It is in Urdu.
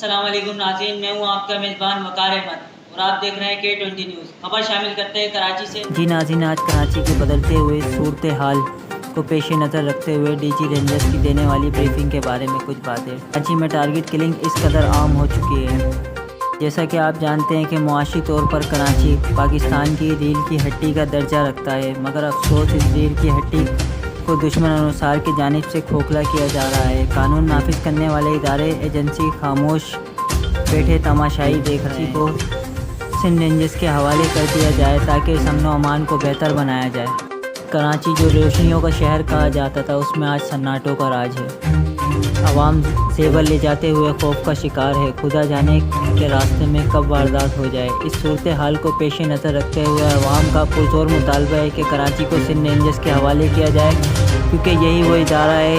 السلام علیکم ناظرین، میں ہوں آپ کا میزبان وقار احمد اور آپ دیکھ رہے ہیں K20 نیوز۔ خبر شامل کرتے ہیں کراچی سے۔ جی ناظرین، آج کراچی کے بدلتے ہوئے صورتحال کو پیش نظر رکھتے ہوئے ڈی جی رینجرز کی دینے والی بریفنگ کے بارے میں کچھ باتیں۔ کراچی میں ٹارگٹ کلنگ اس قدر عام ہو چکی ہے۔ جیسا کہ آپ جانتے ہیں کہ معاشی طور پر کراچی پاکستان کی ریڑھ کی ہڈی کا درجہ رکھتا ہے، مگر افسوس اس ریڑھ کی ہڈی کو دشمن انصار کی جانب سے کھوکھلا کیا جا رہا ہے۔ قانون نافذ کرنے والے ادارے ایجنسی خاموش بیٹھے تماشائی دیکھ رہے ہیں۔ کو سندھ رینجرز کے حوالے کر دیا جائے تاکہ اس امن و امان کو بہتر بنایا جائے۔ کراچی جو روشنیوں کا شہر کہا جاتا تھا، اس میں آج سناٹوں کا راج ہے۔ عوام زیور لے جاتے ہوئے خوف کا شکار ہے، خدا جانے کے راستے میں کب واردات ہو جائے۔ اس صورتحال کو پیش نظر رکھتے ہوئے عوام کا پرزور مطالبہ ہے کہ کراچی کو سندھ رینجرز کے حوالے کیا جائے، کیونکہ یہی وہ ادارہ ہے